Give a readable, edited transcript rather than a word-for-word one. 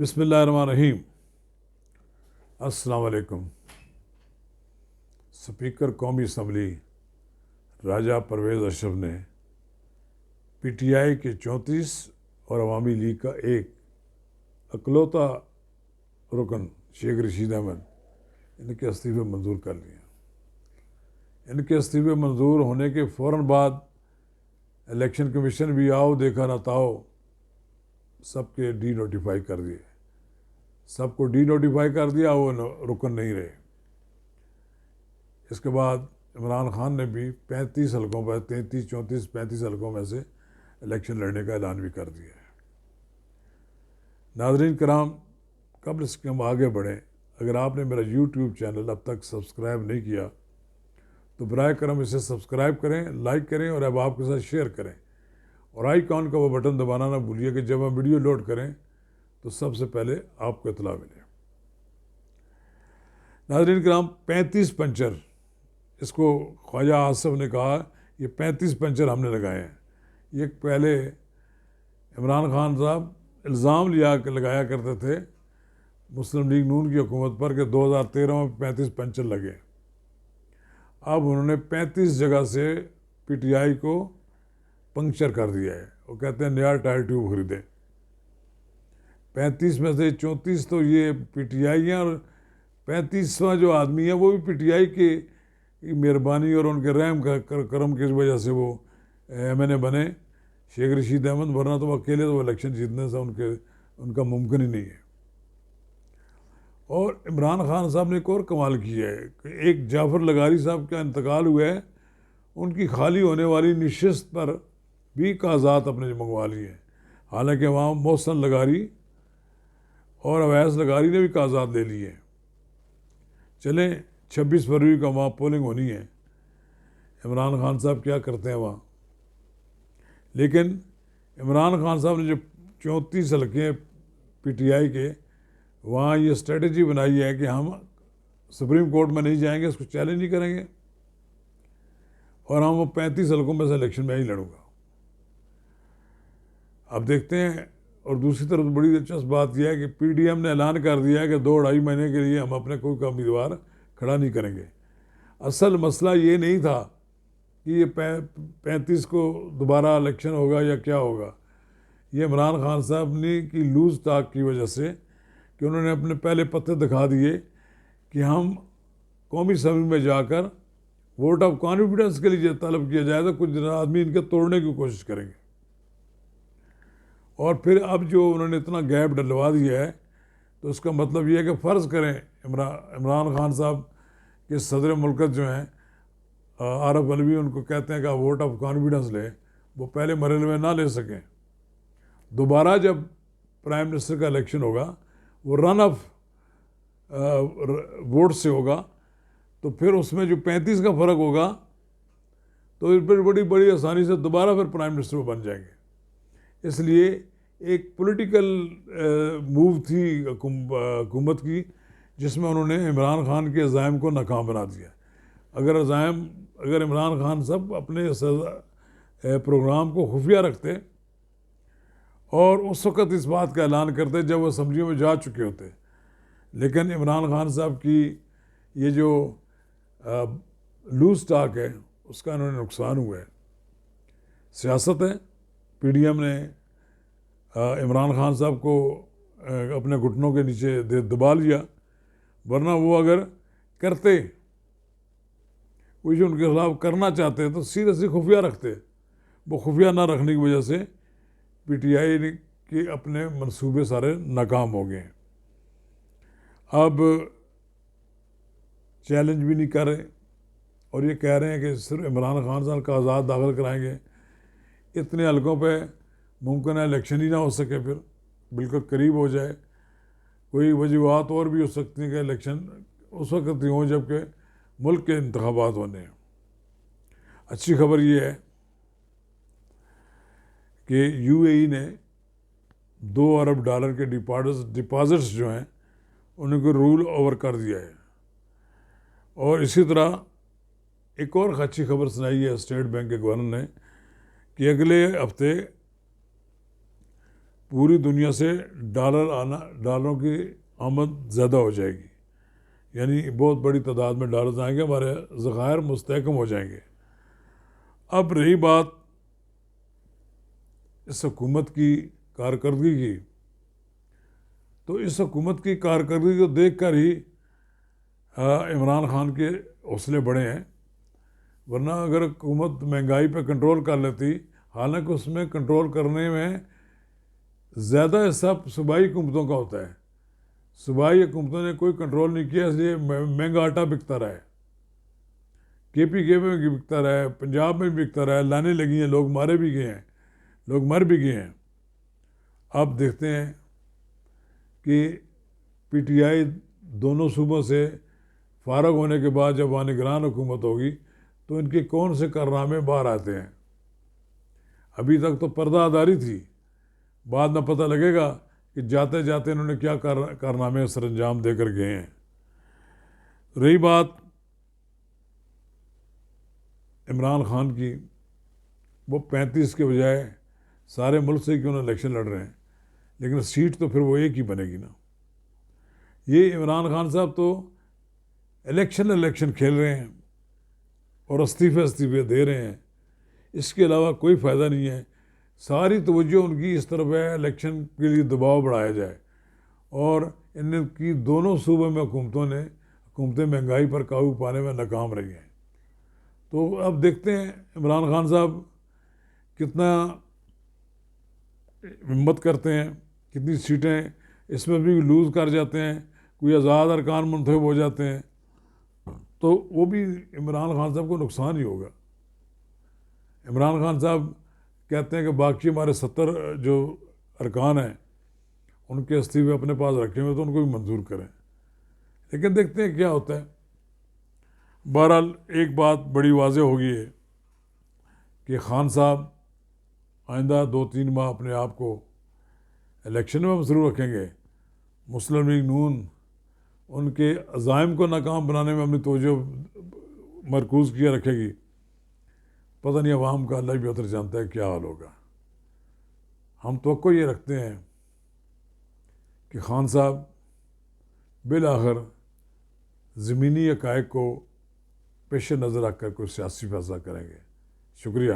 بسم اللہ الرحمن الرحیم۔ السلام علیکم۔ اسپیکر قومی اسمبلی راجہ پرویز اشرف نے پی ٹی آئی کے 34 اور عوامی لیگ کا ایک اکلوتا رکن شیخ رشید احمد ان کے استعفے منظور کر لیے۔ ان کے استعفے منظور ہونے کے فوراً بعد الیکشن کمیشن بھی آؤ دیکھا نہ تاؤ سب کے ڈی نوٹیفائی کر دیے، سب کو ڈی نوٹیفائی کر دیا، وہ رکن نہیں رہے۔ اس کے بعد عمران خان نے بھی 35 حلقوں پر 33 34 35 حلقوں میں سے الیکشن لڑنے کا اعلان بھی کر دیا ہے۔ ناظرین کرام، قبل اس کے ہم آگے بڑھیں، اگر آپ نے میرا یوٹیوب چینل اب تک سبسکرائب نہیں کیا تو برائے کرم اسے سبسکرائب کریں، لائک کریں اور اب آپ کے ساتھ شیئر کریں، اور آئیکن کا وہ بٹن دبانا نہ بھولیے کہ جب ہم ویڈیو لوڈ کریں تو سب سے پہلے آپ کو اطلاع ملے۔ ناظرین کرام، 35 پنچر، اس کو خواجہ آصف نے کہا یہ 35 پنچر ہم نے لگائے ہیں۔ یہ پہلے عمران خان صاحب الزام لگایا کرتے تھے مسلم لیگ نون کی حکومت پر کہ 2013 میں 35 پنچر لگے۔ اب انہوں نے 35 جگہ سے پی ٹی آئی کو پنکچر کر دیا ہے۔ وہ کہتے ہیں نیا ٹائر ٹیوب خریدے۔ 35 میں سے 34 تو یہ پی ٹی آئی ہیں، اور 35واں جو آدمی ہے وہ بھی پی ٹی آئی کی مہربانی اور ان کے رحم کرم کی وجہ سے وہ ایم این اے بنے، شیخ رشید احمد، ورنہ تو وہ اکیلے تو الیکشن جیتنے سے ان کا ممکن ہی نہیں ہے۔ اور عمران خان صاحب نے ایک اور کمال کیا ہے کہ ایک جعفر لغاری صاحب کا انتقال ہوا ہے، ان کی خالی ہونے والی نشست پر بھی کاغذات اپنے منگوا لیے ہیں، حالانکہ وہاں محسن لغاری اور اویس لغاری نے بھی کاغذات لے لیے ہیں۔ چلیں 26 فروری کا وہاں پولنگ ہونی ہے، عمران خان صاحب کیا کرتے ہیں وہاں۔ لیکن عمران خان صاحب نے جو 34 حلقے پی ٹی آئی کے، وہاں یہ اسٹریٹجی بنائی ہے کہ ہم سپریم کورٹ میں نہیں جائیں گے، اس کو چیلنج نہیں کریں گے، اور ہم وہ 35 حلقوں میں سے الیکشن میں ہی لڑوں گا۔ اب دیکھتے ہیں۔ اور دوسری طرف بڑی دلچسپ بات یہ ہے کہ پی ڈی ایم نے اعلان کر دیا ہے کہ 2-2.5 مہینے کے لیے ہم اپنے کوئی امیدوار کھڑا نہیں کریں گے۔ اصل مسئلہ یہ نہیں تھا کہ یہ 35 کو دوبارہ الیکشن ہوگا یا کیا ہوگا، یہ عمران خان صاحب نے کی لوز ٹاک کی وجہ سے، کہ انہوں نے اپنے پہلے پتے دکھا دیے کہ ہم قومی اسمبلی میں جا کر ووٹ آف کانفیڈنس کے لیے طلب کیا جائے تو کچھ آدمی ان کے توڑنے کی کوشش کریں گے۔ اور پھر اب جو انہوں نے اتنا گیپ ڈلوا دیا ہے تو اس کا مطلب یہ ہے کہ فرض کریں عمران خان صاحب کے صدر مملکت جو ہیں عارف علوی ان کو کہتے ہیں کہ آپ ووٹ آف کانفیڈنس لیں، وہ پہلے مرحلے میں نہ لے سکیں، دوبارہ جب پرائم منسٹر کا الیکشن ہوگا وہ رن آف ووٹ سے ہوگا، تو پھر اس میں جو 35 کا فرق ہوگا تو پھر بڑی آسانی سے دوبارہ پھر پرائم منسٹر وہ بن جائیں گے۔ اس لیے ایک پولیٹیکل موو تھی حکومت کی، جس میں انہوں نے عمران خان کے عزائم کو ناکام بنا دیا۔ اگر عمران خان صاحب اپنے پروگرام کو خفیہ رکھتے اور اس وقت اس بات کا اعلان کرتے جب وہ اسمبلیوں میں جا چکے ہوتے، لیکن عمران خان صاحب کی یہ جو لوز ٹاک ہے اس کا انہوں نے نقصان ہوا ہے۔ سیاست ہے، پی ڈی ایم نے عمران خان صاحب کو اپنے گھٹنوں کے نیچے دبا لیا، ورنہ وہ اگر کرتے، کچھ ان کے خلاف کرنا چاہتے تو سیدھے خفیہ رکھتے، وہ خفیہ نہ رکھنے کی وجہ سے پی ٹی آئی کے اپنے منصوبے سارے ناکام ہو گئے ہیں۔ اب چیلنج بھی نہیں کر رہے، اور یہ کہہ رہے ہیں کہ صرف عمران خان صاحب کاغذات داخل کرائیں گے، اتنے حلقوں پہ ممکن ہے الیکشن ہی نہ ہو سکے، پھر بالکل قریب ہو جائے۔ کوئی وجوہات اور بھی ہو سکتی ہیں کہ الیکشن اس وقت ہی ہوں جب کہ ملک کے انتخابات ہونے ہیں۔ اچھی خبر یہ ہے کہ یو اے ای نے $2 ارب کے ڈپازٹس جو ہیں ان کو رول اوور کر دیا ہے۔ اور اسی طرح ایک اور اچھی خبر سنائی ہے اسٹیٹ بینک کے گورنر نے کہ اگلے ہفتے پوری دنیا سے ڈالروں کی آمد زیادہ ہو جائے گی، یعنی بہت بڑی تعداد میں ڈالرز آئیں گے، ہمارے ذخائر مستحکم ہو جائیں گے۔ اب رہی بات اس حکومت کی کارکردگی کی، تو اس حکومت کی کارکردگی کو دیکھ کر ہی عمران خان کے حوصلے بڑے ہیں، ورنہ اگر حکومت مہنگائی پہ کنٹرول کر لیتی، حالانکہ اس میں کنٹرول کرنے میں زیادہ حصہ صوبائی حکومتوں کا ہوتا ہے، صوبائی حکومتوں نے کوئی کنٹرول نہیں کیا، اس لیے مہنگا آٹا بکتا رہا ہے، کے پی کے میں بھی بکتا رہا ہے، پنجاب میں بھی بکتا رہا ہے، لانے لگی ہیں، لوگ مارے بھی گئے ہیں، لوگ مر بھی گئے ہیں۔ اب دیکھتے ہیں کہ پی ٹی آئی دونوں صوبوں سے فارغ ہونے کے بعد جب وہاں نگران حکومت ہوگی تو ان کے کون سے کارنامے باہر آتے ہیں۔ ابھی تک تو پردہ داری تھی، بعد میں پتہ لگے گا کہ جاتے جاتے انہوں نے کیا کارنامے سر انجام دے کر گئے ہیں۔ رہی بات عمران خان کی، وہ 35 کے بجائے سارے ملک سے کیوں نہ الیکشن لڑ رہے ہیں، لیکن سیٹ تو پھر وہ ایک ہی بنے گی نا۔ یہ عمران خان صاحب تو الیکشن کھیل رہے ہیں اور استعفے دے رہے ہیں، اس کے علاوہ کوئی فائدہ نہیں ہے۔ ساری توجہ ان کی اس طرف ہے الیکشن کے لیے دباؤ بڑھایا جائے، اور ان کی دونوں صوبوں میں حکومتیں مہنگائی پر قابو پانے میں ناکام رہی ہیں۔ تو اب دیکھتے ہیں عمران خان صاحب کتنا ہمت کرتے ہیں، کتنی سیٹیں اس میں بھی لوز کر جاتے ہیں، کوئی آزاد ارکان منتخب ہو جاتے ہیں، تو وہ بھی عمران خان صاحب کو نقصان ہی ہوگا۔ عمران خان صاحب کہتے ہیں کہ باقی ہمارے 70 جو ارکان ہیں ان کے استعفے اپنے پاس رکھے ہوئے تو ان کو بھی منظور کریں، لیکن دیکھتے ہیں کیا ہوتا ہے۔ بہرحال ایک بات بڑی واضح ہوگی ہے کہ خان صاحب آئندہ 2-3 ماہ اپنے آپ کو الیکشن میں مصروف رکھیں گے، مسلم لیگ نون ان کے عزائم کو ناکام بنانے میں اپنی توجہ مرکوز کیے رکھے گی۔ پتہ نہیں عوام کا اللہ بھی بہتر جانتا ہے کیا حال ہوگا۔ ہم توقع یہ رکھتے ہیں کہ خان صاحب بالآخر زمینی حقائق کو پیش نظر رکھ کر کوئی سیاسی فیصلہ کریں گے۔ شکریہ۔